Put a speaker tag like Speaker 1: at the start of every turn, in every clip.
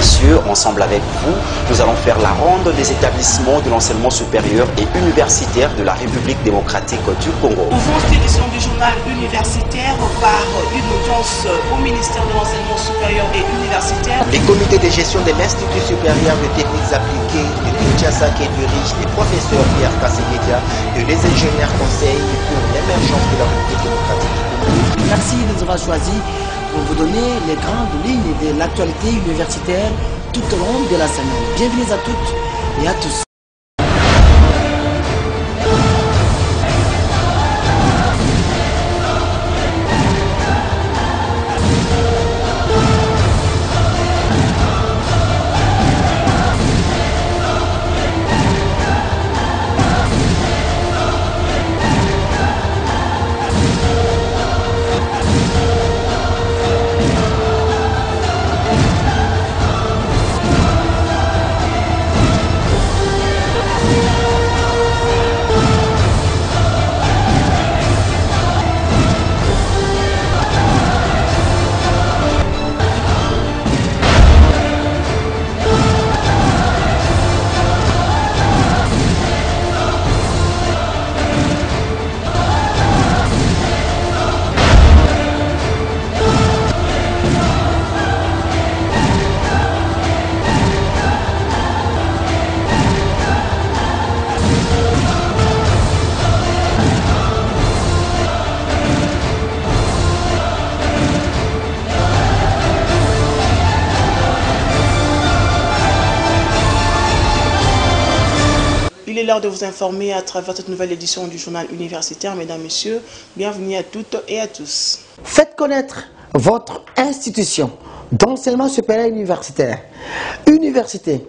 Speaker 1: messieurs, ensemble avec vous, nous allons faire la ronde des établissements de l'enseignement supérieur et universitaire de la République démocratique du Congo.
Speaker 2: Ouvrons cette édition du journal universitaire par une audience au ministère de l'enseignement supérieur et universitaire.
Speaker 3: Les comités de gestion de l'Institut supérieur de techniques appliquées de Kinshasa qui dirigent les professeurs Pierre Kassegedia et les ingénieurs conseils pour l'émergence de la République démocratique du Congo.
Speaker 4: Merci de nous avoir choisis pour vous donner les grandes lignes de l'actualité universitaire tout au long de la semaine. Bienvenue à toutes et à tous.
Speaker 2: Il est l'heure de vous informer à travers cette nouvelle édition du journal universitaire. Mesdames, Messieurs, bienvenue à toutes et à tous.
Speaker 4: Faites connaître votre institution d'enseignement supérieur universitaire, université,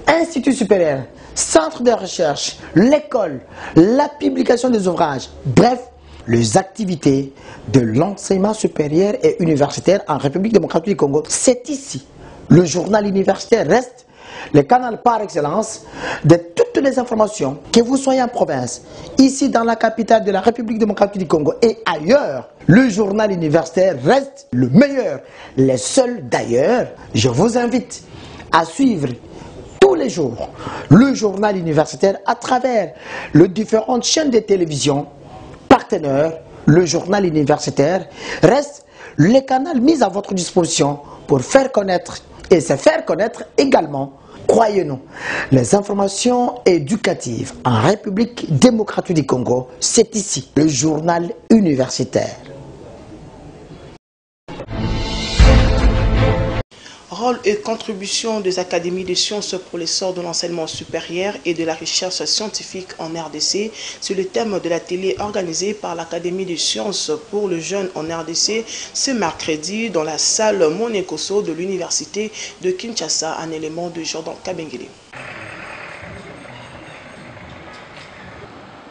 Speaker 4: institut supérieur, centre de recherche, l'école, la publication des ouvrages, bref, les activités de l'enseignement supérieur et universitaire en République démocratique du Congo. C'est ici. Le journal universitaire reste le canal par excellence de toutes les informations, que vous soyez en province, ici dans la capitale de la République démocratique du Congo et ailleurs. Le journal universitaire reste le meilleur, le seul d'ailleurs. Je vous invite à suivre tous les jours le journal universitaire à travers les différentes chaînes de télévision partenaires. Le journal universitaire reste le canal mis à votre disposition pour faire connaître et se faire connaître également, croyez-nous, les informations éducatives en République démocratique du Congo. C'est ici, le journal universitaire.
Speaker 2: Rôle et contribution des académies de sciences pour l'essor de l'enseignement supérieur et de la recherche scientifique en RDC, c'est le thème de l'atelier organisé par l'Académie des sciences pour le jeune en RDC ce mercredi dans la salle Monekoso de l'université de Kinshasa, un élément de Jordan Kabengele.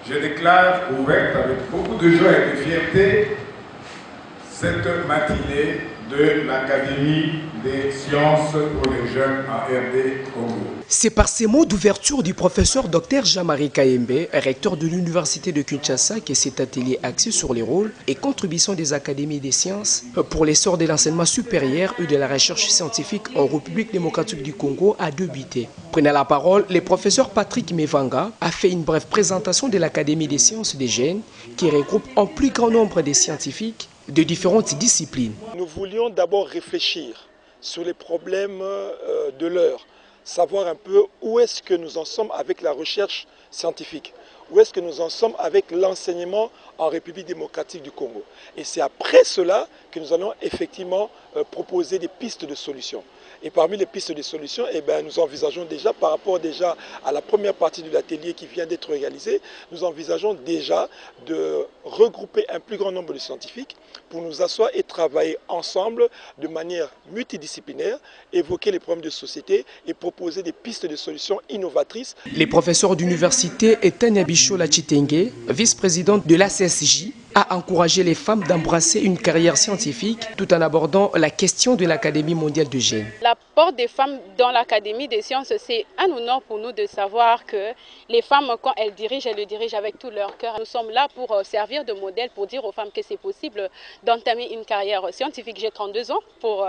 Speaker 5: Je déclare ouverte avec beaucoup de joie et de fierté cette matinée de l'Académie des sciences pour les jeunes en RD Congo.
Speaker 6: C'est par ces mots d'ouverture du professeur Dr Jean-Marie Kayembe, recteur de l'université de Kinshasa, que cet atelier axé sur les rôles et contributions des académies des sciences pour l'essor de l'enseignement supérieur et de la recherche scientifique en République démocratique du Congo a débuté. Prenant la parole, le professeur Patrick Mevanga a fait une brève présentation de l'Académie des sciences des jeunes qui regroupe un plus grand nombre de scientifiques de différentes disciplines.
Speaker 7: Nous voulions d'abord réfléchir sur les problèmes de l'heure, savoir un peu où est-ce que nous en sommes avec la recherche scientifique, où est-ce que nous en sommes avec l'enseignement en République démocratique du Congo. Et c'est après cela que nous allons effectivement proposer des pistes de solutions. Et parmi les pistes de solutions, nous envisageons déjà, par rapport déjà à la première partie de l'atelier qui vient d'être réalisée, nous envisageons déjà de regrouper un plus grand nombre de scientifiques pour nous asseoir et travailler ensemble de manière multidisciplinaire, évoquer les problèmes de société et proposer des pistes de solutions innovatrices.
Speaker 6: Les professeurs d'université Etania Bichola Chitenge, vice-présidente de l'ACSJ, a encouragé les femmes d'embrasser une carrière scientifique tout en abordant la question de l'Académie mondiale de Gênes.
Speaker 8: L'apport des femmes dans l'Académie des sciences, c'est un honneur pour nous de savoir que les femmes, quand elles le dirigent avec tout leur cœur. Nous sommes là pour servir de modèle, pour dire aux femmes que c'est possible d'entamer une carrière scientifique. J'ai 32 ans pour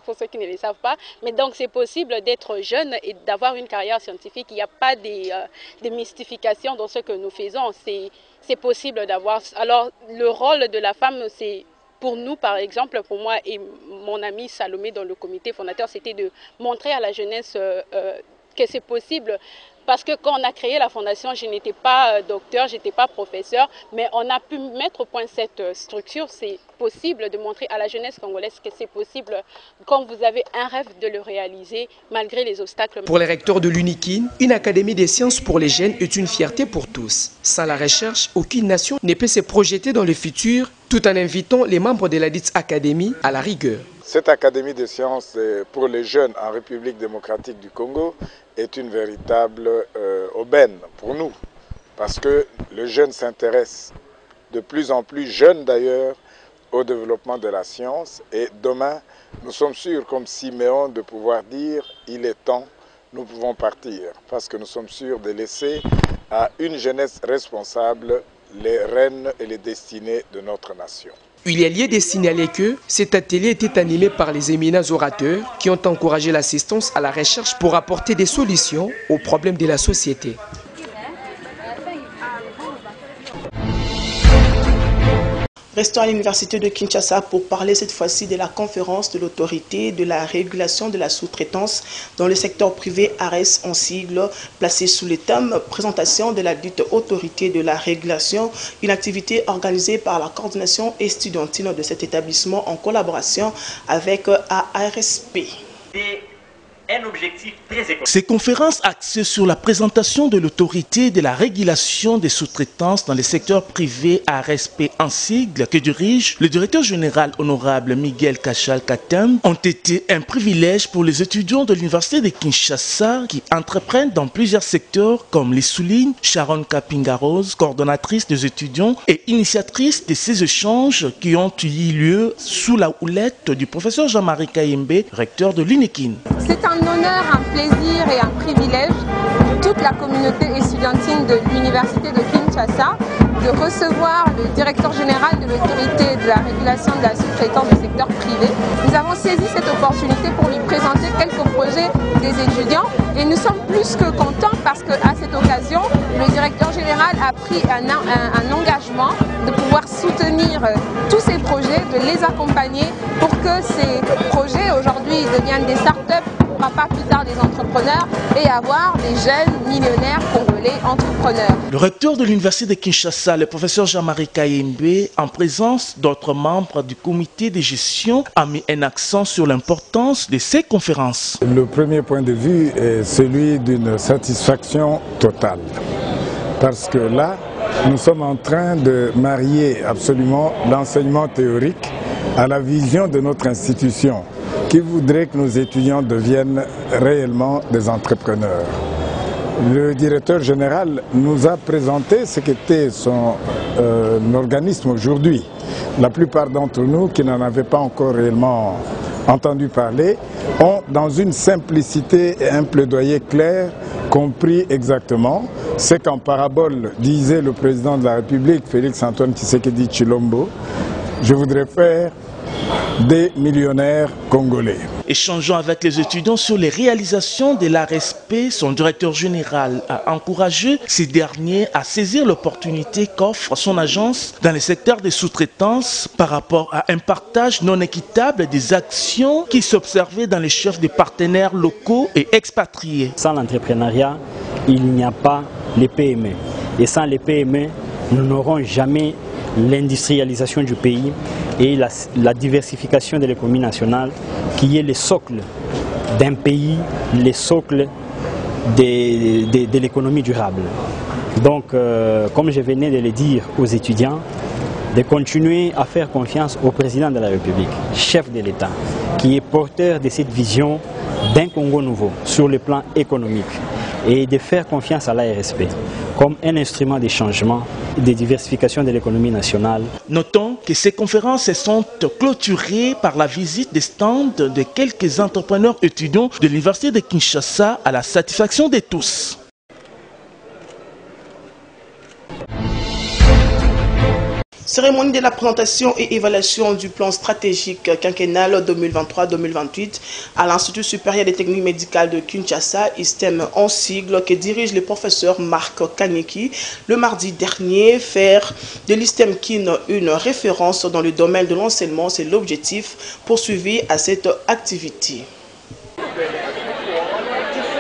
Speaker 8: pour ceux qui ne le savent pas. Mais donc c'est possible d'être jeune et d'avoir une carrière scientifique. Il n'y a pas de mystification dans ce que nous faisons. C'est possible d'avoir. Alors le rôle de la femme, c'est pour nous, par exemple, pour moi et mon amie Salomé dans le comité fondateur, c'était de montrer à la jeunesse que c'est possible. Parce que quand on a créé la fondation, je n'étais pas docteur, je n'étais pas professeur, mais on a pu mettre au point cette structure. C'est possible de montrer à la jeunesse congolaise que c'est possible quand vous avez un rêve de le réaliser malgré les obstacles.
Speaker 6: Pour les recteurs de l'UNIKIN, une académie des sciences pour les jeunes est une fierté pour tous. Sans la recherche, aucune nation ne peut se projeter dans le futur, tout en invitant les membres de la dite académie à la rigueur.
Speaker 5: Cette académie des sciences pour les jeunes en République démocratique du Congo est une véritable aubaine pour nous, parce que le jeune s'intéresse de plus en plus jeune d'ailleurs au développement de la science, et demain nous sommes sûrs comme Siméon de pouvoir dire il est temps, nous pouvons partir, parce que nous sommes sûrs de laisser à une jeunesse responsable les rênes et les destinées de notre nation.
Speaker 6: Il y a lieu de signaler que cet atelier était animé par les éminents orateurs qui ont encouragé l'assistance à la recherche pour apporter des solutions aux problèmes de la société.
Speaker 2: Restons à l'université de Kinshasa pour parler cette fois-ci de la conférence de l'autorité de la régulation de la sous-traitance dans le secteur privé ARES en sigle, placée sous le thème présentation de la dite autorité de la régulation, une activité organisée par la coordination estudiantine de cet établissement en collaboration avec ARSP.
Speaker 9: Un objectif très économique.
Speaker 10: Ces conférences axées sur la présentation de l'autorité de la régulation des sous-traitances dans les secteurs privés ARSP en sigle que dirige le directeur général honorable Miguel Kachal Katem ont été un privilège pour les étudiants de l'université de Kinshasa qui entreprennent dans plusieurs secteurs comme les souligne Sharon Kapingaros, coordonnatrice des étudiants et initiatrice de ces échanges qui ont eu lieu sous la houlette du professeur Jean-Marie Kayembe, recteur de l'UNIKIN.
Speaker 11: C'est un honneur, un plaisir et un privilège pour toute la communauté estudiantine de l'université de Kinshasa de recevoir le directeur général de l'autorité de la régulation de la sous-traitance du secteur privé. Nous avons saisi cette opportunité pour lui présenter quelques projets des étudiants et nous sommes plus que contents parce qu'à cette occasion, le directeur général a pris un engagement de pouvoir soutenir tous ces projets, de les accompagner pour que ces projets aujourd'hui deviennent des start-up, pas plus tard des entrepreneurs et avoir des jeunes millionnaires congolais entrepreneurs.
Speaker 10: Le recteur de l'université de Kinshasa, le professeur Jean-Marie Kayembe, en présence d'autres membres du comité de gestion, a mis un accent sur l'importance de ces conférences.
Speaker 12: Le premier point de vue est celui d'une satisfaction totale. Parce que là, nous sommes en train de marier absolument l'enseignement théorique à la vision de notre institution, qui voudrait que nos étudiants deviennent réellement des entrepreneurs. Le directeur général nous a présenté ce qu'était son organisme aujourd'hui. La plupart d'entre nous qui n'en avaient pas encore réellement entendu parler ont, dans une simplicité et un plaidoyer clair, compris exactement ce qu'en parabole disait le président de la République, Félix-Antoine Tshisekedi Tshilombo: je voudrais faire des millionnaires congolais.
Speaker 10: Échangeant avec les étudiants sur les réalisations de l'ARSP, son directeur général a encouragé ces derniers à saisir l'opportunité qu'offre son agence dans le secteur des sous-traitances par rapport à un partage non équitable des actions qui s'observaient dans les chefs des partenaires locaux et expatriés.
Speaker 9: Sans l'entrepreneuriat, il n'y a pas les PME. Et sans les PME, nous n'aurons jamais l'industrialisation du pays et la diversification de l'économie nationale qui est le socle d'un pays, le socle de l'économie durable. Donc, comme je venais de le dire aux étudiants, de continuer à faire confiance au président de la République, chef de l'État, qui est porteur de cette vision d'un Congo nouveau sur le plan économique, et de faire confiance à l'ARSP comme un instrument de changement et de diversification de l'économie nationale.
Speaker 10: Notons que ces conférences sont clôturées par la visite des stands de quelques entrepreneurs étudiants de l'université de Kinshasa à la satisfaction de tous.
Speaker 2: Cérémonie de la présentation et évaluation du plan stratégique quinquennal 2023-2028 à l'Institut supérieur des techniques médicales de Kinshasa, ISTEM en sigle, que dirige le professeur Marc Kanyeki, le mardi dernier. Faire de l'ISTEM Kin une référence dans le domaine de l'enseignement, c'est l'objectif poursuivi à cette activité.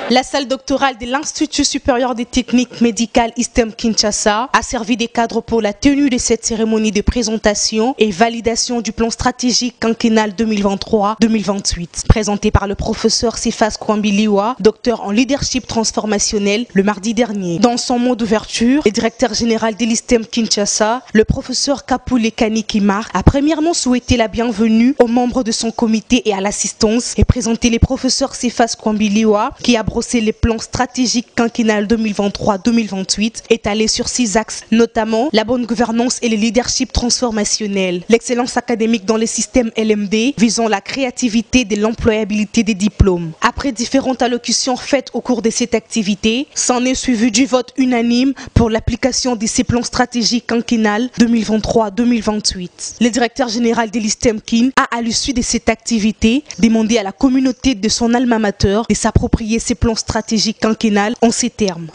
Speaker 13: La salle doctorale de l'Institut supérieur des techniques médicales ISTEM Kinshasa a servi de cadre pour la tenue de cette cérémonie de présentation et validation du plan stratégique quinquennal 2023-2028, présenté par le professeur Cephas Kwambiliwa, docteur en leadership transformationnel, le mardi dernier. Dans son mot d'ouverture, le directeur général de l'ISTEM Kinshasa, le professeur Kapule Kanikimar, a premièrement souhaité la bienvenue aux membres de son comité et à l'assistance et présenté les professeurs Cephas Kwambiliwa qui a brossé les plans stratégiques quinquennal 2023-2028 étalés sur 6 axes, notamment la bonne gouvernance et le leadership transformationnel, l'excellence académique dans les systèmes LMD visant la créativité de l'employabilité des diplômes. Après différentes allocutions faites au cours de cette activité, s'en est suivi du vote unanime pour l'application de ces plans stratégiques quinquennal 2023-2028. Le directeur général de l'ISTEM Kin a, à l'issue de cette activité, demandé à la communauté de son alma mater de s'approprier ces plans stratégiques quinquennal en ces termes.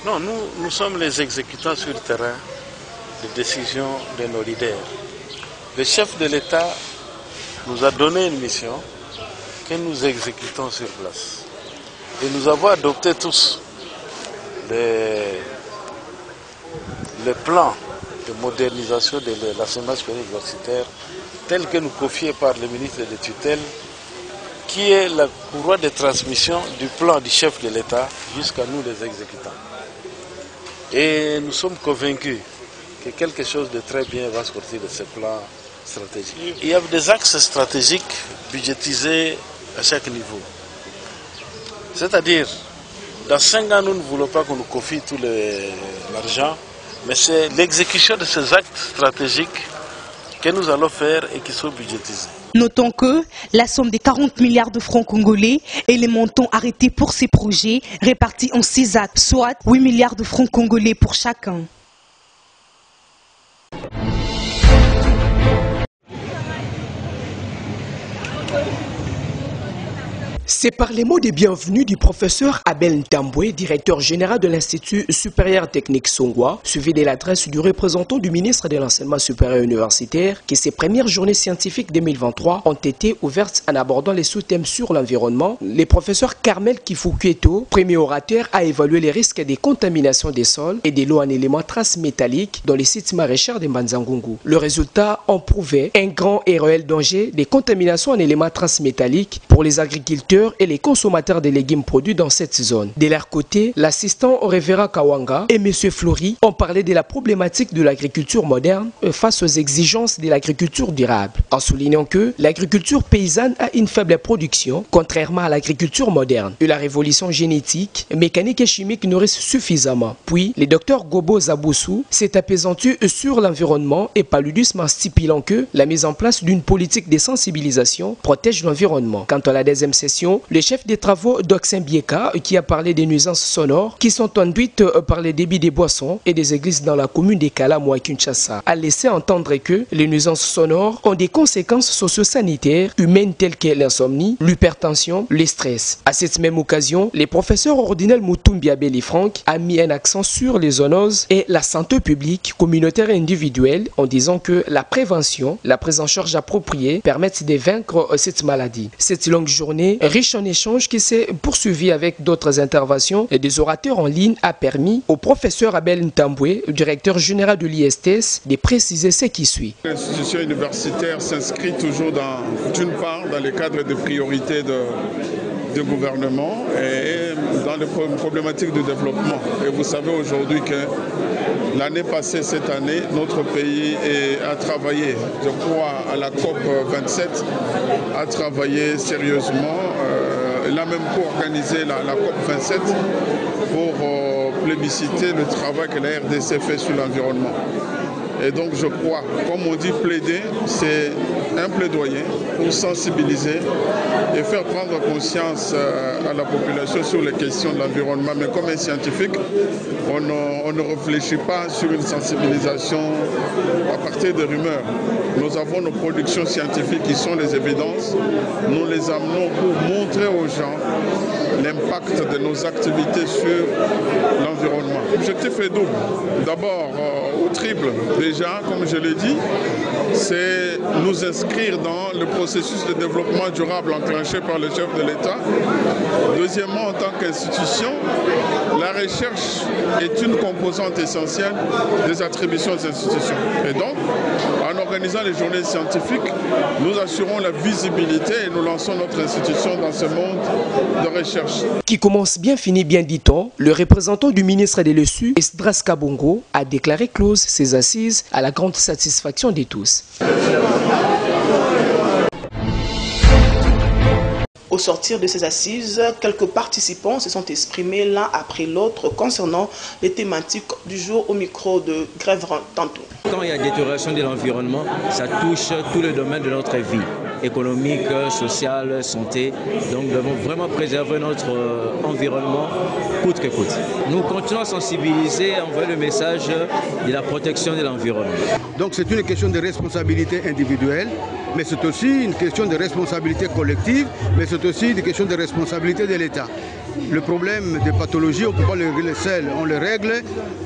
Speaker 14: Non, nous sommes les exécutants sur le terrain des décisions de nos leaders. Le chef de l'État nous a donné une mission que nous exécutons sur place. Et nous avons adopté tous les plans de modernisation de l'enseignement supérieur universitaire tels que nous confiés par le ministre de tutelle, qui est la courroie de transmission du plan du chef de l'État jusqu'à nous les exécutants. Et nous sommes convaincus que quelque chose de très bien va sortir de ce plan stratégique. Il y a des axes stratégiques budgétisés à chaque niveau. C'est-à-dire, dans 5 ans, nous ne voulons pas qu'on nous confie tout l'argent, mais c'est l'exécution de ces actes stratégiques que nous allons faire et qui sont budgétisés.
Speaker 13: Notons que la somme des 40 milliards de francs congolais et les montants arrêtés pour ces projets répartis en 6 actes, soit 8 milliards de francs congolais pour chacun.
Speaker 6: C'est par les mots de bienvenue du professeur Abel Ntambwe, directeur général de l'Institut supérieur technique Songwa, suivi de l'adresse du représentant du ministre de l'Enseignement supérieur universitaire, que ces premières journées scientifiques 2023 ont été ouvertes en abordant les sous-thèmes sur l'environnement. Le professeur Carmel Kifukueto, premier orateur, a évalué les risques des contaminations des sols et de l'eau en éléments traces métalliques dans les sites maraîchers de Mbanzangungu. Le résultat ont prouvé un grand et réel danger des contaminations en éléments traces métalliques pour les agriculteurs et les consommateurs de légumes produits dans cette zone. De leur côté, l'assistant au révérend Kawanga et M. Flory ont parlé de la problématique de l'agriculture moderne face aux exigences de l'agriculture durable, en soulignant que l'agriculture paysanne a une faible production, contrairement à l'agriculture moderne, et la révolution génétique, mécanique et chimique nourrissent suffisamment. Puis, le docteur Gobo Zaboussou s'est apaisantu sur l'environnement et paludisme en stipulant que la mise en place d'une politique de sensibilisation protège l'environnement. Quant à la deuxième session, le chef des travaux Doxin Bieka, qui a parlé des nuisances sonores qui sont induites par les débits des boissons et des églises dans la commune de Kalamu à Kinshasa, a laissé entendre que les nuisances sonores ont des conséquences socio-sanitaires humaines telles que l'insomnie, l'hypertension, le stress. À cette même occasion, le professeur ordinaire Mutumbi Abeli Franck a mis un accent sur les zoonoses et la santé publique, communautaire et individuelle, en disant que la prévention, la prise en charge appropriée permettent de vaincre cette maladie. Cette longue journée riche en échanges qui s'est poursuivi avec d'autres interventions et des orateurs en ligne a permis au professeur Abel Ntambwe, directeur général de l'ISTS, de préciser ce qui suit.
Speaker 15: L'institution universitaire s'inscrit toujours d'une part dans le cadre des priorités du gouvernement et dans les problématiques de développement. Et vous savez aujourd'hui que l'année passée, cette année, notre pays a travaillé, je crois, à la COP 27, a travaillé sérieusement. Il a même co-organisé la COP 27 pour plébisciter le travail que la RDC fait sur l'environnement. Et donc je crois, comme on dit plaider, c'est un plaidoyer pour sensibiliser et faire prendre conscience à la population sur les questions de l'environnement. Mais comme un scientifique, on ne réfléchit pas sur une sensibilisation à partir de rumeurs. Nous avons nos productions scientifiques qui sont les évidences. Nous les amenons pour montrer aux gens l'impact de nos activités sur l'environnement. L'objectif est double. D'abord, au triple, déjà, comme je l'ai dit, c'est nous inscrire dans le processus de développement durable enclenché par le chef de l'État. Deuxièmement, en tant qu'institution, la recherche est une composante essentielle des attributions des institutions. Et donc, en organisant les journées scientifiques, nous assurons la visibilité et nous lançons notre institution dans ce monde de recherche.
Speaker 6: Qui commence bien finit bien, dit-on, le représentant du ministre des LSU, Esdras Kabongo, a déclaré close ces assises à la grande satisfaction de tous.
Speaker 2: Au sortir de ces assises, quelques participants se sont exprimés l'un après l'autre concernant les thématiques du jour au micro de Grèvre Tantôt.
Speaker 16: Quand il y a détérioration de l'environnement, ça touche tous les domaines de notre vie, économique, sociale, santé. Donc nous devons vraiment préserver notre environnement coûte que coûte. Nous continuons à sensibiliser et envoyer le message de la protection de l'environnement.
Speaker 17: Donc c'est une question de responsabilité individuelle, mais c'est aussi une question de responsabilité collective, mais c'est aussi une question de responsabilité de l'État. Le problème des pathologies, on ne peut pas les régler seul, on les règle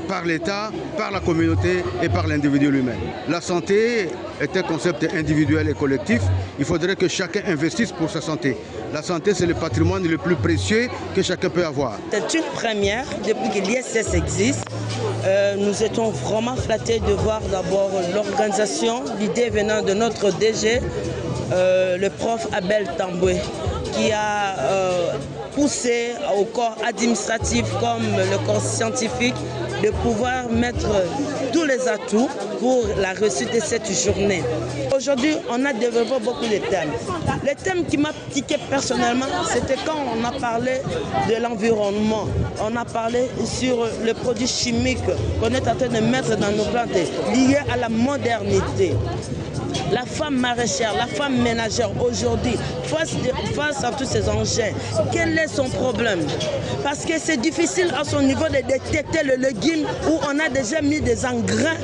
Speaker 17: par l'État, par la communauté et par l'individu lui-même. La santé est un concept individuel et collectif, il faudrait que chacun investisse pour sa santé. La santé, c'est le patrimoine le plus précieux que chacun peut avoir.
Speaker 18: C'est une première, depuis que l'ISS existe. Nous étions vraiment flattés de voir d'abord l'organisation, l'idée venant de notre DG, le prof Abel Tamboué, qui a poussé au corps administratif comme le corps scientifique de pouvoir mettre tous les atouts pour la réussite de cette journée. Aujourd'hui, on a développé beaucoup de thèmes. Le thème qui m'a piqué personnellement, c'était quand on a parlé de l'environnement. On a parlé sur les produits chimiques qu'on est en train de mettre dans nos plantes liés à la modernité. La femme maraîchère, la femme ménagère aujourd'hui, face à tous ces engins, quel est son problème? Parce que c'est difficile à son niveau de détecter le légume où on a déjà mis des engrais,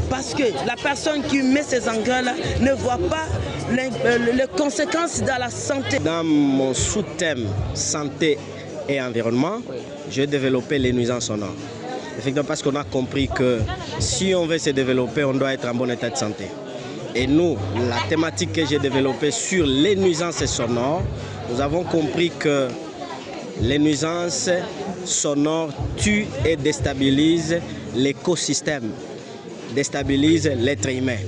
Speaker 18: parce que la personne qui met ces engrais-là ne voit pas les conséquences dans la santé.
Speaker 19: Dans mon sous-thème santé et environnement, j'ai développé les nuisances sonores. Effectivement, parce qu'on a compris que si on veut se développer, on doit être en bon état de santé. Et nous, la thématique que j'ai développée sur les nuisances sonores, nous avons compris que les nuisances sonores tuent et déstabilisent l'écosystème, déstabilisent l'être humain.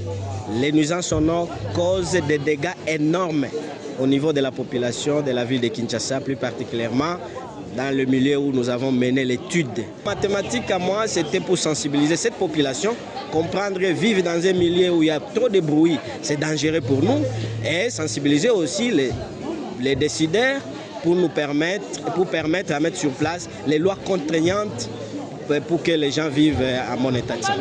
Speaker 19: Les nuisances sonores causent des dégâts énormes au niveau de la population de la ville de Kinshasa, plus particulièrement dans le milieu où nous avons mené l'étude. Ma thématique à moi, c'était pour sensibiliser cette population, comprendre que vivre dans un milieu où il y a trop de bruit, c'est dangereux pour nous, et sensibiliser aussi les décideurs pour permettre à mettre sur place les lois contraignantes pour que les gens vivent à bon état de santé.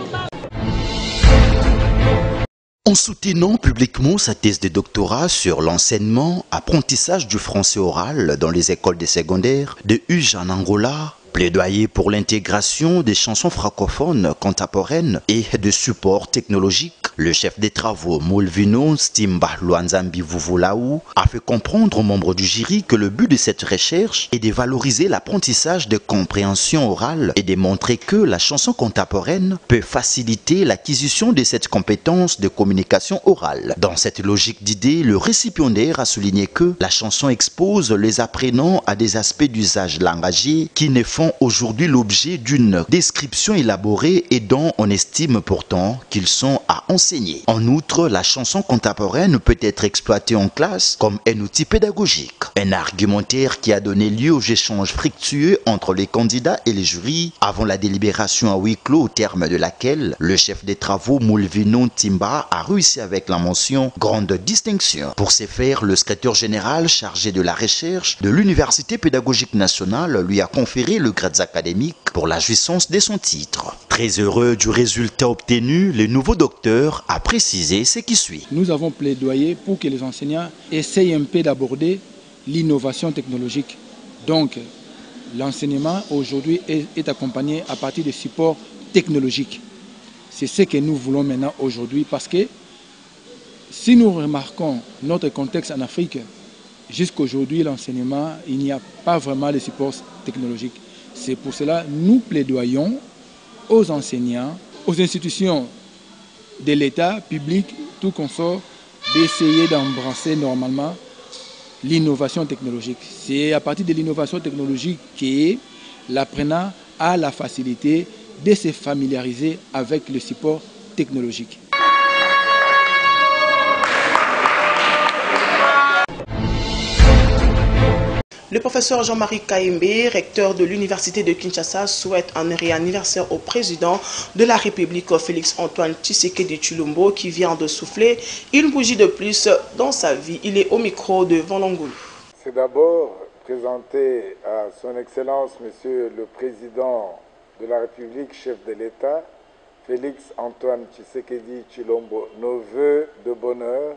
Speaker 1: En soutenant publiquement sa thèse de doctorat sur l'enseignement, apprentissage du français oral dans les écoles de secondaire de Uge en Angola, plaidoyer pour l'intégration des chansons francophones contemporaines et de support technologique, le chef des travaux Moulvino Stimba Luanzambi Vuvulaou a fait comprendre aux membres du jury que le but de cette recherche est de valoriser l'apprentissage de compréhension orale et de montrer que la chanson contemporaine peut faciliter l'acquisition de cette compétence de communication orale. Dans cette logique d'idée, le récipiendaire a souligné que la chanson expose les apprenants à des aspects d'usage langagier qui ne font aujourd'hui l'objet d'une description élaborée et dont on estime pourtant qu'ils sont à enseigner. En outre, la chanson contemporaine peut être exploitée en classe comme un outil pédagogique. Un argumentaire qui a donné lieu aux échanges fructueux entre les candidats et les jurys avant la délibération à huis clos au terme de laquelle le chef des travaux Moulvino Timba a réussi avec la mention « Grande distinction ». Pour ce faire, le secrétaire général chargé de la recherche de l'Université pédagogique nationale lui a conféré le grade académique pour la jouissance de son titre. Très heureux du résultat obtenu, le nouveau docteur a précisé ce qui suit.
Speaker 20: Nous avons plaidoyé pour que les enseignants essayent un peu d'aborder l'innovation technologique. Donc, l'enseignement aujourd'hui est accompagné à partir de supports technologiques. C'est ce que nous voulons maintenant aujourd'hui parce que si nous remarquons notre contexte en Afrique, jusqu'aujourd'hui, l'enseignement, il n'y a pas vraiment de supports technologiques. C'est pour cela que nous plaidoyons aux enseignants, aux institutions de l'État, public, tout consort, d'essayer d'embrasser normalement l'innovation technologique. C'est à partir de l'innovation technologique que l'apprenant a la facilité de se familiariser avec le support technologique.
Speaker 2: Le professeur Jean-Marie Kayembe, recteur de l'Université de Kinshasa, souhaite un heureux anniversaire au président de la République, Félix-Antoine Tshisekedi Tshilombo, qui vient de souffler une bougie de plus dans sa vie. Il est au micro de Van Longoulou.
Speaker 5: C'est d'abord présenter à son Excellence, Monsieur le Président de la République, chef de l'État, Félix-Antoine Tshisekedi Tshilombo, nos vœux de bonheur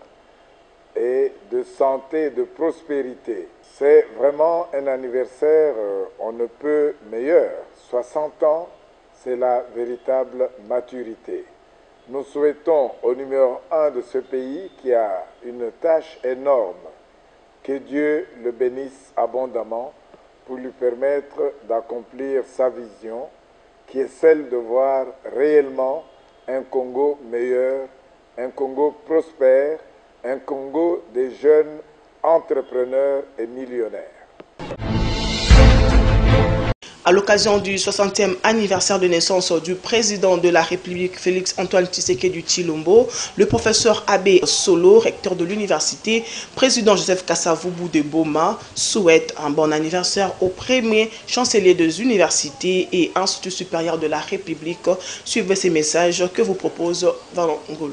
Speaker 5: et de santé, de prospérité. C'est vraiment un anniversaire, on ne peut meilleur. 60 ans, c'est la véritable maturité. Nous souhaitons au numéro 1 de ce pays qui a une tâche énorme, que Dieu le bénisse abondamment pour lui permettre d'accomplir sa vision, qui est celle de voir réellement un Congo meilleur, un Congo prospère, un Congo des jeunes entrepreneurs et millionnaires.
Speaker 2: À l'occasion du 60e anniversaire de naissance du président de la République, Félix-Antoine Tshisekedi Tshilombo, le professeur Abbé Solo, recteur de l'université, président Joseph Kasavubu de Boma, souhaite un bon anniversaire au premier chancelier des universités et instituts supérieurs de la République. Suivez ces messages que vous propose Van Longoulou.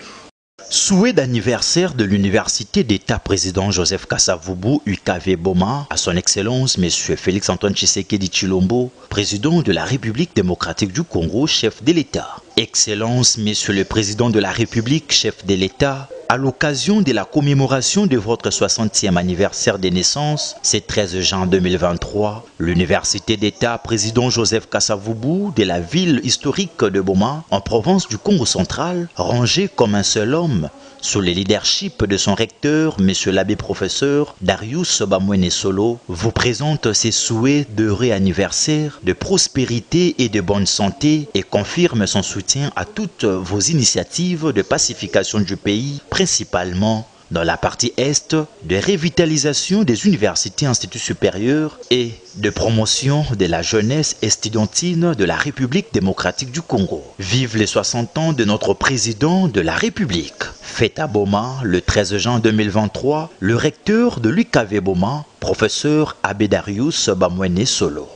Speaker 1: Souhait d'anniversaire de l'Université d'État président Joseph Kasavubu UKV Boma à son Excellence M. Félix-Antoine Tshisekedi Tshilombo, président de la République démocratique du Congo, chef de l'État. Excellence, Monsieur le Président de la République, chef de l'État, à l'occasion de la commémoration de votre 60e anniversaire de naissance, ce 13 juin 2023, l'Université d'État président Joseph Kasavubu de la ville historique de Boma, en province du Congo central, rangé comme un seul homme, sous le leadership de son recteur, M. l'abbé professeur Darius Bamwene Solo, vous présente ses souhaits d'heureux anniversaire, de prospérité et de bonne santé et confirme son soutien à toutes vos initiatives de pacification du pays, principalement dans la partie Est, de revitalisation des universités et instituts supérieurs et de promotion de la jeunesse estudiantine de la République démocratique du Congo. Vive les 60 ans de notre président de la République. Fête à Boma, le 13 juin 2023, le recteur de l'UKV Boma, professeur Abbé Darius Bamwene Solo.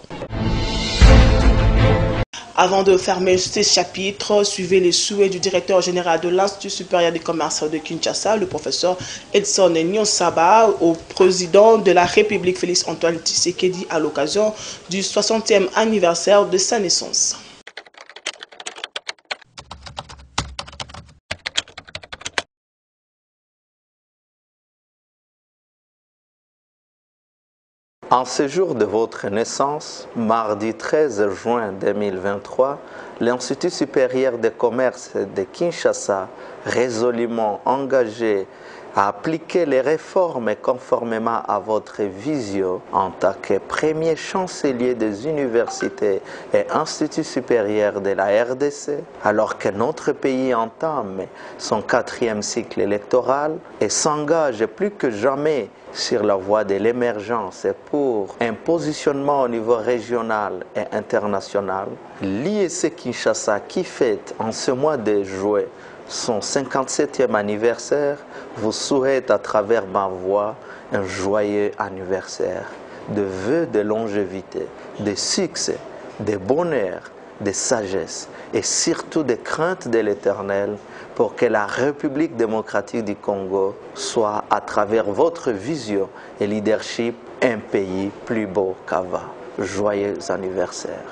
Speaker 2: Avant de fermer ce chapitre, suivez les souhaits du directeur général de l'Institut supérieur des commerces de Kinshasa, le professeur Edson Nyonsaba, au président de la République Félix-Antoine Tshisekedi à l'occasion du 60e anniversaire de sa naissance.
Speaker 21: En ce jour de votre naissance, mardi 13 juin 2023, l'Institut supérieur des commerces de Kinshasa, résolument engagé à appliquer les réformes conformément à votre vision en tant que premier chancelier des universités et instituts supérieurs de la RDC, alors que notre pays entame son 4e cycle électoral et s'engage plus que jamais sur la voie de l'émergence pour un positionnement au niveau régional et international, l'IEC Kinshasa, qui fête en ce mois de juillet son 57e anniversaire, vous souhaite à travers ma voix un joyeux anniversaire, de vœux de longévité, de succès, de bonheur, de sagesse et surtout de crainte de l'Éternel pour que la République démocratique du Congo soit, à travers votre vision et leadership, un pays plus beau qu'avant. Joyeux anniversaire.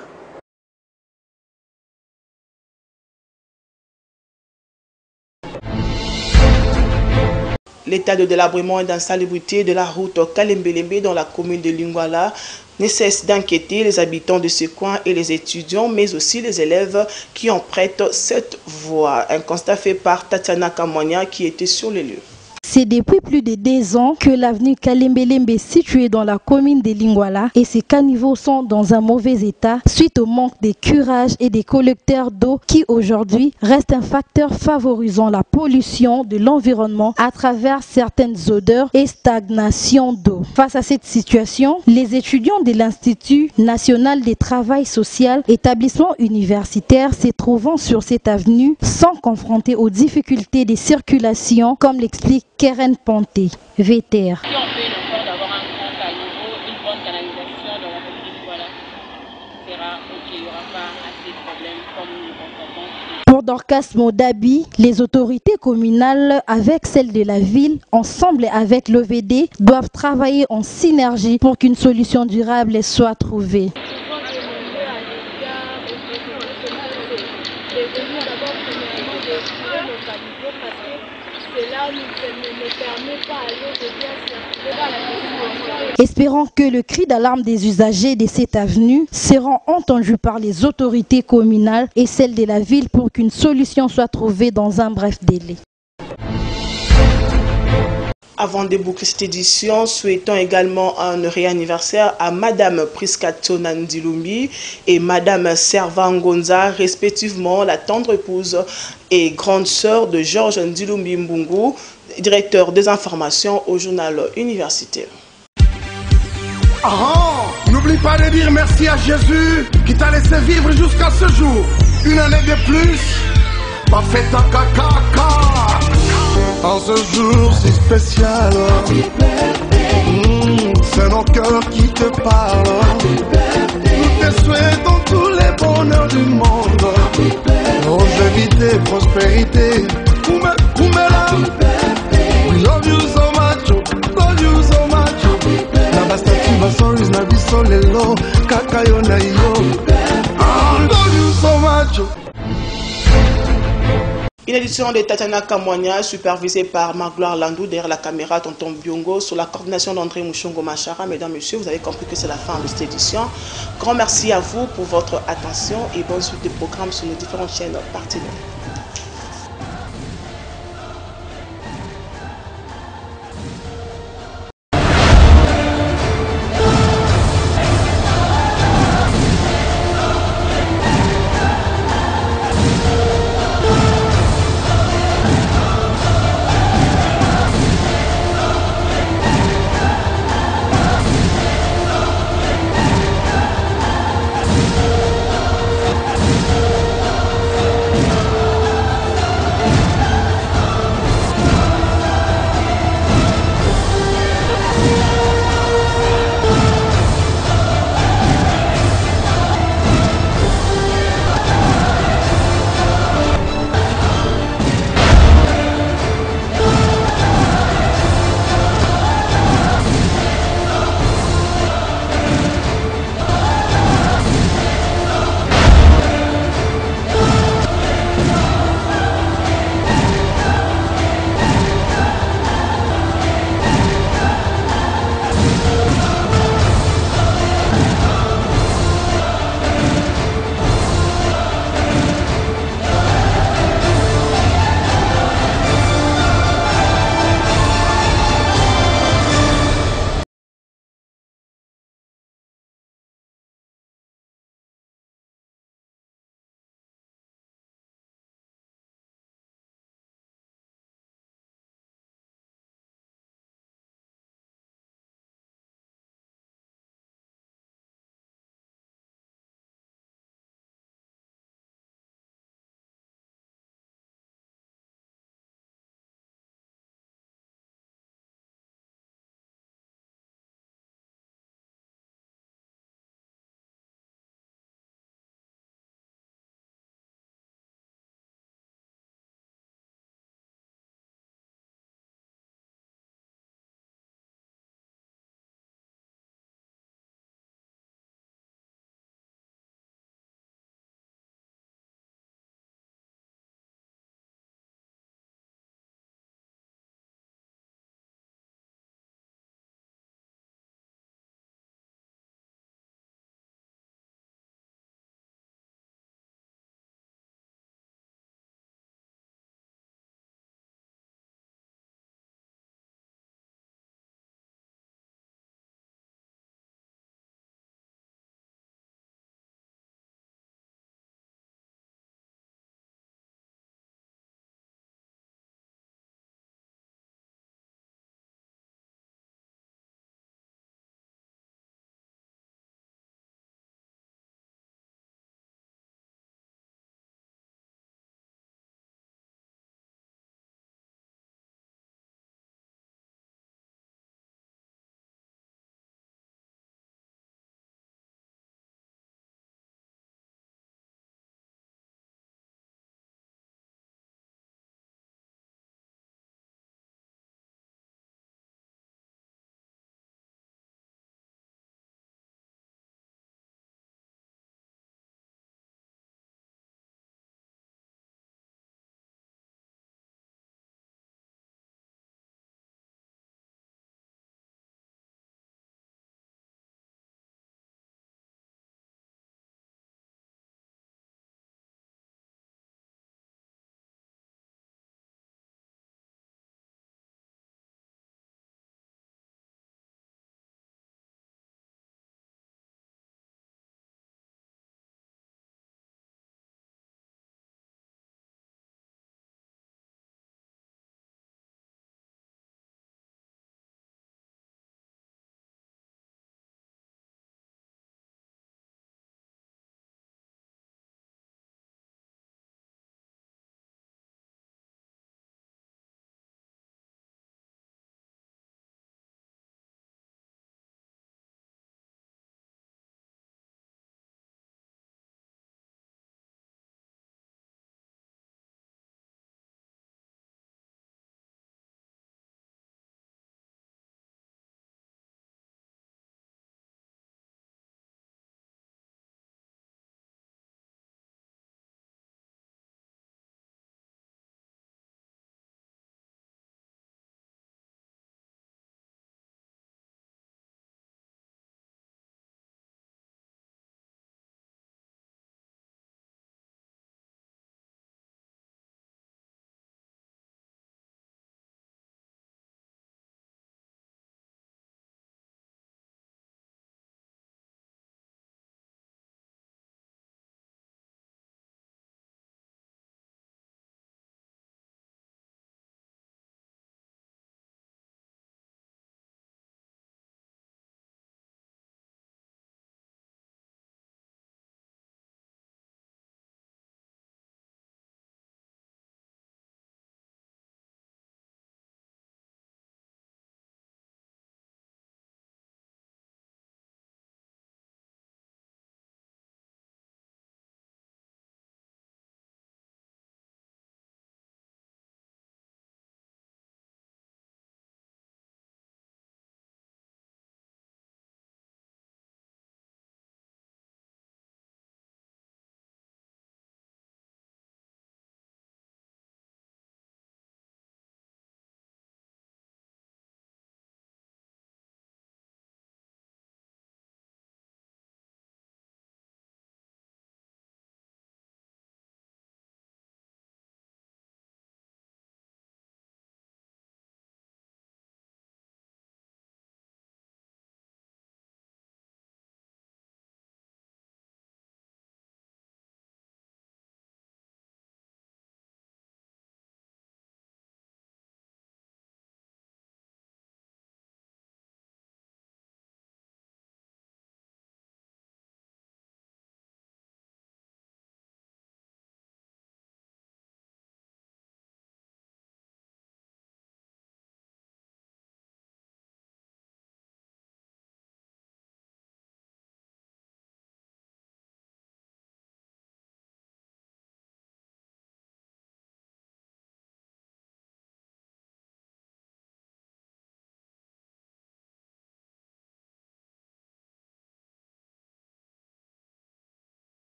Speaker 2: L'état de délabrement et d'insalubrité de la route Kalembelembe dans la commune de Lingwala ne cesse d'inquiéter les habitants de ce coin et les étudiants, mais aussi les élèves qui empruntent cette voie. Un constat fait par Tatiana Kamwanya qui était sur les lieux.
Speaker 3: C'est depuis plus de 2 ans que l'avenue Kalembelembe située dans la commune de Lingwala et ses caniveaux sont dans un mauvais état suite au manque de curage et des collecteurs d'eau qui aujourd'hui restent un facteur favorisant la pollution de l'environnement à travers certaines odeurs et stagnation d'eau. Face à cette situation, les étudiants de l'Institut national des travail social, établissement universitaire se trouvant sur cette avenue, sont confrontés aux difficultés de circulation comme l'explique Keren Ponté, VTR.
Speaker 22: Si on fait l'effort d'avoir un grand caniveau, une bonne canalisation dans la commune, voilà, sera ok, il n'y aura pas assez de problèmes comme nous le constatons.
Speaker 3: Pour Dorcas Modabi, les autorités communales avec celles de la ville, ensemble avec l'OVD, doivent travailler en synergie pour qu'une solution durable soit trouvée. Espérons que le cri d'alarme des usagers de cette avenue sera entendu par les autorités communales et celles de la ville pour qu'une solution soit trouvée dans un bref délai.
Speaker 2: Avant de boucler cette édition, souhaitons également un heureux anniversaire à Madame Priskato Nandilumbi et Madame Servangonza, respectivement la tendre épouse et grande sœur de Georges Ndilumbi Mbungu, directeur des informations au journal universitaire.
Speaker 23: N'oublie pas de dire merci à Jésus qui t'a laissé vivre jusqu'à ce jour. Une année de plus, pas fait ta caca. En ce jour si spécial, c'est nos cœurs qui te parlent. Nous te souhaitons tous les bonheurs du monde. Longévité, prospérité. We love you so much, love you so much. Nabastativa stories na bisolelo, kakayo na yo. Love you so much.
Speaker 2: Une édition de Tatiana Kamwanya, supervisée par Marc-Gloire Landou, derrière la caméra Tonton Biongo, sous la coordination d'André Mouchongo Machara. Mesdames, Messieurs, vous avez compris que c'est la fin de cette édition. Grand merci à vous pour votre attention et bonne suite de programmes sur nos différentes chaînes partenaires.